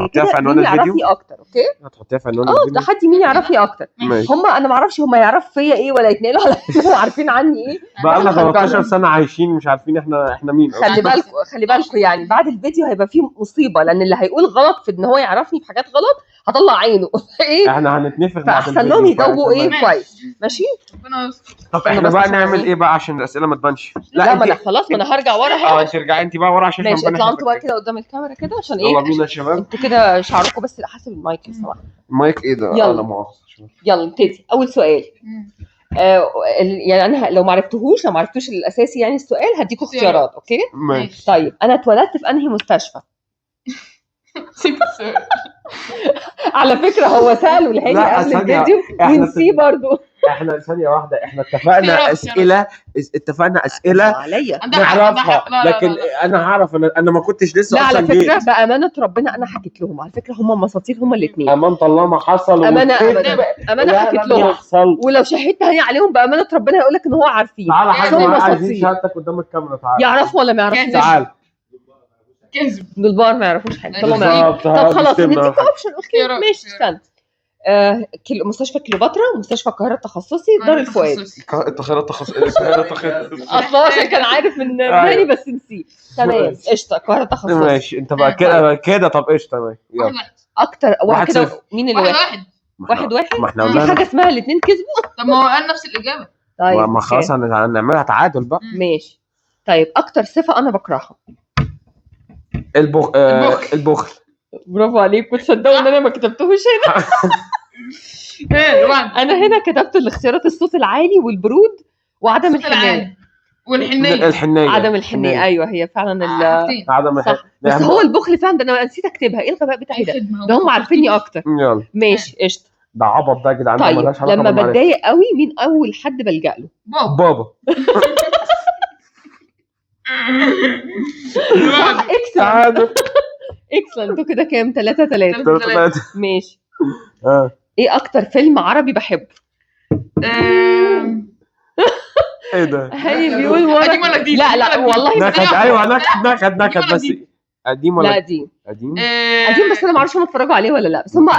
هتحطيها في كده عنوان مين الفيديو؟ يعرفني اكتر. اوكي هتحطيها في عنوان الفيديو. تحدي مين يعرفني اكتر. ماشي. هم انا ما اعرفش هم يعرفوا فيا ايه ولا يتنقلوا على انهم عارفين عني ايه. بقى لنا إحنا 13 هنجرب. سنه عايشين مش عارفين احنا مين. خلي بالكم يعني بعد الفيديو هيبقى فيه مصيبه، لان اللي هيقول غلط في ان هو يعرفني في حاجات غلط هطلع عينه. ايه احنا هنتنفق بعد فاحسن لهم يجاوبوا ايه ماشي. كويس. ماشي. طب احنا بس بقى عشان نعمل إيه؟ ايه بقى عشان الاسئله ما تبانش؟ لا ما انا خلاص، ما انا هرجع ورا اهو. انت ارجعي انت بقى ورا عشان ماشي نبان اطلعوا انتوا بقى إحنا كده قدام الكاميرا كده عشان يلا ايه بينا يا شباب. انتوا كده شعركم بس حسب المايك يا صراحه. المايك ايه ده؟ يلا. لا مؤاخذه. يلا نبتدي اول سؤال. يعني انا لو ما عرفتوش الاساسي يعني السؤال هديكوا اختيارات. اوكي ماشي. طيب انا اتولدت في انهي مستشفى؟ على فكره هو سأله لهاني لا، قبل ثانية. الفيديو إحنا ونسيه برضه. احنا ثانيه واحده احنا اتفقنا اسئله عليا نعرفها لكن انا هعرف انا ما كنتش لسه لا على اصلا فكره جيت. بامانه ربنا انا حكيت لهم على فكره هم مساطير هم الاثنين. امان الله ما حصل. امانه حكيت لهم يحصل. ولو شهدت هاني عليهم بامانه ربنا هيقول لك ان هو عارفين. تعالى حاجه هم عايزين مساطير. شهادتك قدام الكاميرا. تعالى يعرفوا ولا ما يعرفوش؟ تعال. كذب. دول ما يعرفوش حاجه طالما بالظبط. طب خلاص نديك اوبشن. اوكي اختيارات. ماشي استنى. مستشفى كليوباترا، مستشفى القاهره التخصصي، دار الفؤاد. اصلا عشان كان عارف من ثاني بس نسيه. تمام قشطه القاهره التخصصي. ماشي انت بقى كده طب قشطه تمام. يلا اكتر واحد كده. صفر. مين اللي واحد؟ ما احنا في قلنا حاجه اسمها الاثنين كذبوا. طب ما هو قال نفس الاجابه. طيب ما خلاص هنعملها تعادل بقى. ماشي. طيب اكتر صفه انا بكرهها؟ البخل. برافو عليك. وتصدقوا ان انا ما كتبتهوش هنا. انا هنا كتبت الاختيارات الصوت العالي والبرود وعدم الحنيه والحنيه. عدم الحنيه. ايوه هي فعلا عدم الحنيه. بس هو البخل فعلا ده انا نسيت اكتبها. ايه الغباء بتاعي ده هم عارفيني اكتر. يلا ماشي قشطه. ده عبط ده يا جدعان. طيب لما بتضايق قوي مين اول حد بلجأ له؟ بابا. اكسلنت. انتوا كده كام؟ 3-3. ماشي. ايه اكتر فيلم عربي بحبه؟ ايه ده؟ هاني بيقول قديم ولا جديد؟ لا والله نكد. ايوه نكد بس قديم ولا لا قديم بس انا ما اعرفش هم اتفرجوا عليه ولا لا. بس هم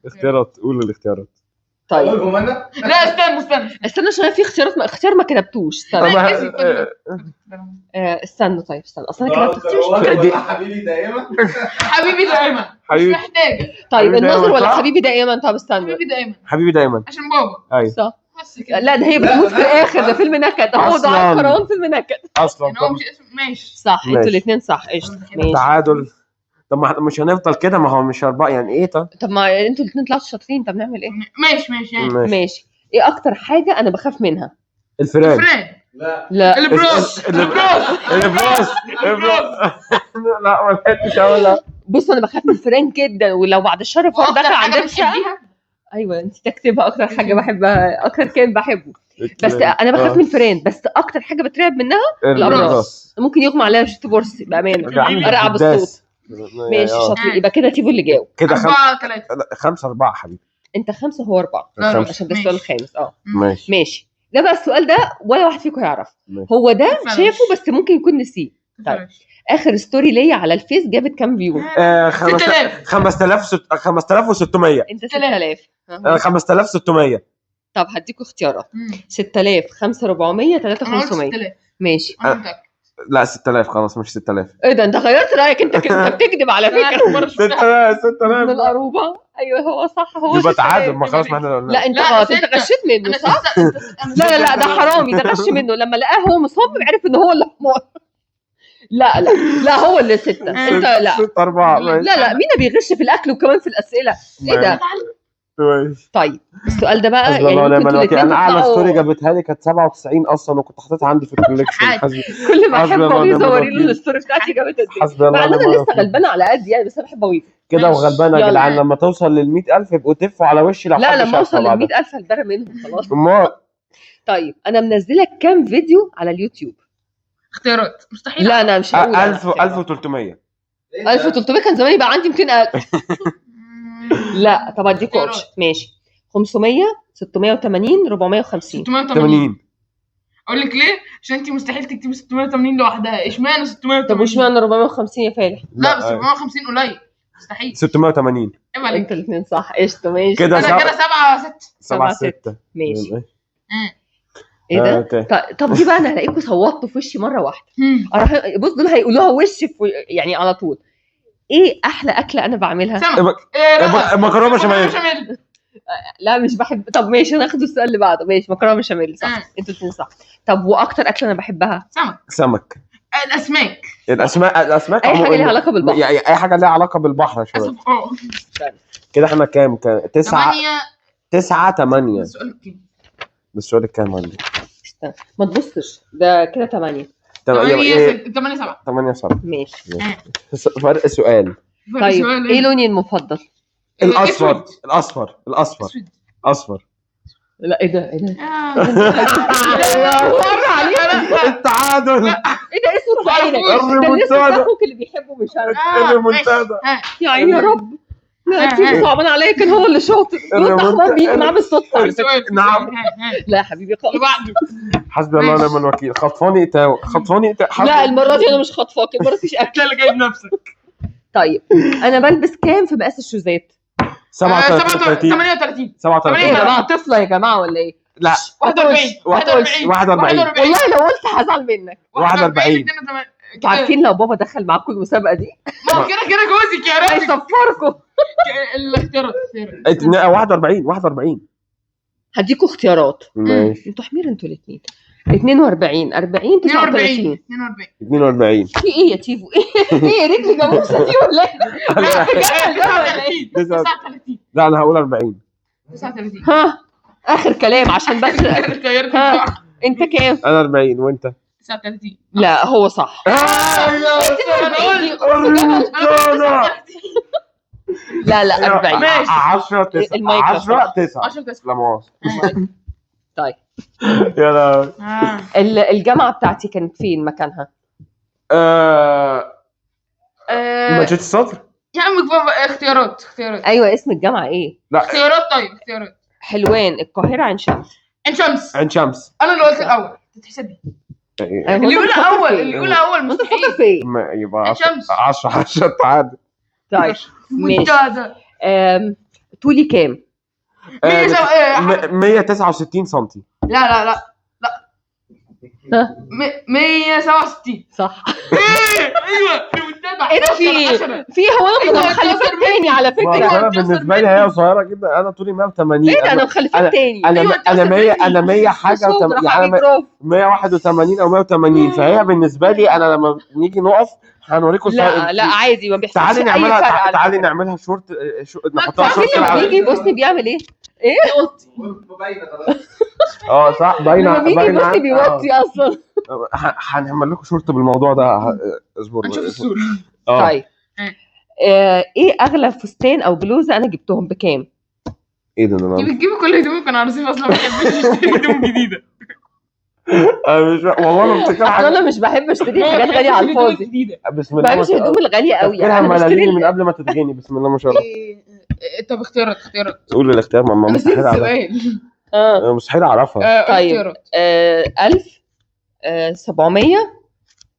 اختيارات. قول الاختيارات. طيب لا استنى عشان في اختيار ما كتبتوش. استنى طيب استنى اصلا انا كتبت حبيبي دائما مش محتاجه. طيب النظر ولا حبيبي دائما؟ طب استنى حبيبي دائما عشان بابا. ايوه صح. لا ده هي بتموت في الاخر. ده فيلم نكد. هو ضاع كرهان فيلم نكد اصلا. ماشي صح. انتوا الاثنين صح. قشطه ماشي تعادل. طب ما مش هنفضل كده. ما هو مش 4 يعني ايه؟ طب ما انتوا الاثنين طلعتوا شاطرين. طب نعمل ايه؟ ماشي. ايه اكتر حاجه انا بخاف منها؟ الفراق. لا البروس. لا ما لحقتش اقولها. بص انا بخاف من الفيران جدا. ولو بعد الشر فوق دخل عندنا الشقه. ايوه انت تكتبها. اكتر حاجه بحبها اكتر كان بحبه. بس انا بخاف من الفيران. بس اكتر حاجه بترعب منها الابراص. ممكن يغمى عليها شفت بورسي بامانه. ارعب بالصوت. ماشي شاطر. يبقى كده تيفو اللي جاوب. كده 4-3 حبيبي. انت 5 هو 4 عشان ده السؤال الخامس. ماشي. ده بقى السؤال ده ولا واحد فيكم يعرف. هو ده شافه بس ممكن يكون نسيه. طيب اخر ستوري ليا على الفيس جابت كام فيو؟ 5600. انت 6000. 5600. طب هديكوا اختيارات. 6000 5400 3500. ماشي. لا 6000 خلاص مش 6000. ايه ده انت غيرت رايك؟ انت كده بتكذب على فكره. 6000 من القروبه. ايوه هو صح. هو يبقى تعادل. ما خلاص ما احنا لا انت غلط. انت غشيت منه صح. لا ده حرامي. ده غش منه. لما لقاه هو مصمم عرف ان هو اللي حمار. لا هو اللي 6. انت لا 6-4. لا مين بيغش في الاكل وكمان في الاسئله؟ ايه ده؟ طيب السؤال ده بقى يعني انا اعلى ستوري جابتها لي كانت 97 اصلا وكنت حاططها عندي في الكوليكشن. كل ما احب اضيف صوري له الستوري بتاعتي جابت قد ايه. مع ان انا لسه غلبانه على قد يعني بس انا بحب اضيف كده وغلبانه يا جدعان. لما توصل لل 100000 يبقوا تفوا على وشي. لا لما اوصل لل 100000 هتبرى منهم خلاص. طيب انا منزله كام فيديو على اليوتيوب؟ اختيارات مستحيل. لا انا مش هقول. 1300. 1300 كان زمان يبقى عندي 200000. لا طب اديكوا اوبشن. ماشي 500 680 450 680. اقول لك ليه؟ عشان انت مستحيل تكتبي 680 لوحدها. اشمعنى 680؟ طب واشمعنى 450 يا فالح؟ لا بس 450 قليل. مستحيل 680 عيب عليك. انتوا الاثنين صح. قشطه ماشي. كده انا كده 7 6 7-6 ماشي. ايه ده؟ طب دي بقى انا هلاقيكم صوتوا في وشي مره واحده. بص دول هيقولوها وش يعني على طول. ايه احلى اكله انا بعملها؟ سمك. مكرونه بشاميل. لا مش بحب. طب ماشي ناخد السؤال اللي بعده. ماشي مكرونه بشاميل صح. انتوا الاثنين صح. طب واكتر اكله انا بحبها؟ سمك. الاسماك اي حاجه ليها علاقه بالبحر. يعني اي حاجه ليها علاقه بالبحر شويه. كده احنا كام 9-8 السؤال الكام عندي؟ ما تبصش ده كده 8 8-7 ماشي. فرق سؤال. طيب ايه لوني المفضل؟ الاصفر. لا ايه ده التعادل. ايه ده اسمه فعينك ده لسه اخوك اللي بيحبه مش انا. الريمونتادا. يا رب لا تيجي صعبان عليا كان هو اللي شاطر. احمد بيجي معاه بالصدفه. نعم. لا يا حبيبي خالص. حسبي الله ونعم الوكيل. خطفاني إتاو. لا المره دي انا مش خطفاك. المره دي مفيش اكل. اللي جايب نفسك. طيب انا بلبس كام في مقاس الشوزات؟ 38 ايه يا جماعه طفله يا جماعه ولا ايه؟ لا 41 والله لو قلت هزعل منك. 41 انتوا عارفين لو بابا دخل معاكم المسابقه دي ما كده جوزك يا راجل هيصفركم. الاختيارات 41 هديكوا اختيارات. ماشي. انتوا حمير انتوا الاثنين. 42 40 39 42 في ايه يا تيفو؟ ايه رجلي جاموسه دي ولا ايه؟ 39 لا انا هقول 40 39 ها اخر كلام عشان بس. ها انت كام؟ انا 40 وانت 39 لا هو صح. لا 40 10 9 لا مؤاخذة. طيب يلا الجامعه بتاعتي كانت فين مكانها؟ مدينة الصدر. يا عمك بابا اختيارات ايوه اسم الجامعه ايه؟ لا اختيارات. حلوان القاهره عين شمس. انا اللي قلت الاول تتحسبي. اللي يقول اول مستحيل فين؟ يبقى 10 تعادل. طيب ماشي. طولي كام؟ 169 سنتي. لا 167 صح. ايوه ايه ده في هو انا مخلفات تاني على فكره. انا بالنسبه لي هي صغيره جدا. انا طولي 180. ايه ده انا مخلفات تاني. انا 100 حاجه يعني 181 او 180. فهي بالنسبه لي انا لما نيجي نقف هنوريكم. لا عادي ما بيحصلش. تعالي نعملها شورت. نحطها شورت. بيجي بصني بيعمل ايه صح باينه. لما بيجي بصني بيوطي اصلا. هنعمل لكم شورت بالموضوع ده. اصبروا هنشوف الصوره. طيب ايه اغلى فستان او بلوزه انا جبتهم بكام؟ ايه ده انا بتجيبي كل هدومك انا عارفين اصلا ما بحبش اشتري هدوم جديده. مش والله انا بفتكر انا مش بحب اشتري حاجات غاليه على الفاضي. بسم الله ما شاء الله. الهدوم الغاليه قوي انا بشتري من قبل ما تتغني. بسم الله ما شاء الله. طب اختيارات قول الاختيار. ما مستحيل اعرفها. مستحيل اعرفها. طيب 1000 700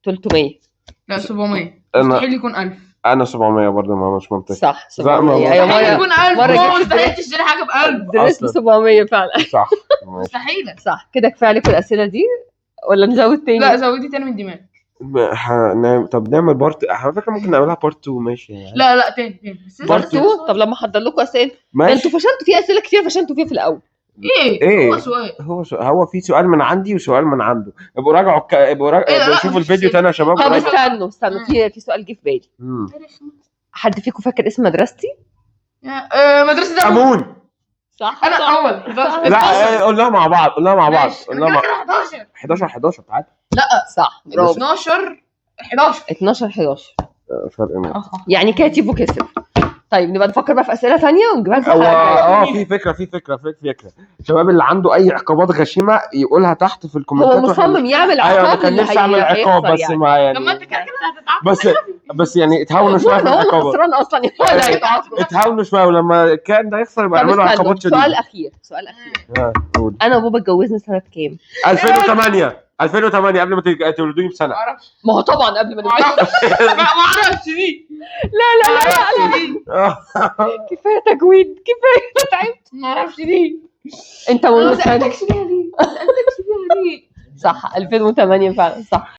300. لا 700 مستحيل يكون 1000. انا 700 برضه ما مش منطقي. صح 700. ايوه مستحيل يكون 1000. مستحيل تشتري حاجه ب 1000. درست 700 فعلا. صح مستحيل. صح كده كفايه عليكم الاسئله دي ولا نزود تاني؟ لا زودي تاني من دماغك. طب نعمل بارت. على فكره ممكن نعملها بارت 2 ماشي يعني. لا تاني بارت 2. طب لما احضر لكم اسئله انتوا فشلتوا في اسئله كتير فشلتوا فيها في الاول. ايه هو في سؤال من عندي وسؤال من عنده. ابقوا راجعوا شوفوا الفيديو تاني يا شباب. طب استنوا في سؤال جه في بالي. حد فيكم فاكر اسم مدرستي؟ مدرسه امون. صح انا اول. لا قلناها مع بعض 11 تعال. لا صح برافو. 12 فرق يعني كاتب وكسب. طيب نبقى نفكر بقى في اسئله ثانيه ونجيبها لكم. في فكره شباب اللي عنده اي عقابات غشيمه يقولها تحت في الكومنتات. هو مصمم يعمل عقاب. ايوه كان نفسي اعمل عقاب بس يعني. ما يعني لما انت كده هتتعب. بس يعني اتهاونوا شويه في العقاب. هو خسران اصلا. اتهاونوا شويه ولما كان ده يخسر يبقى يعملوا عقابات شديده. سؤال اخير انا وبابا اتجوزنا سنه كام؟ 2008 قبل ما تولدوني بسنه. معرفش. ما هو طبعا قبل ما معرفش دي. لا كفايه تجويد، كفايه تعبت. ما اعرفش ليه. انت ما سالتكش ليه؟ صح 2008 فعلا صح.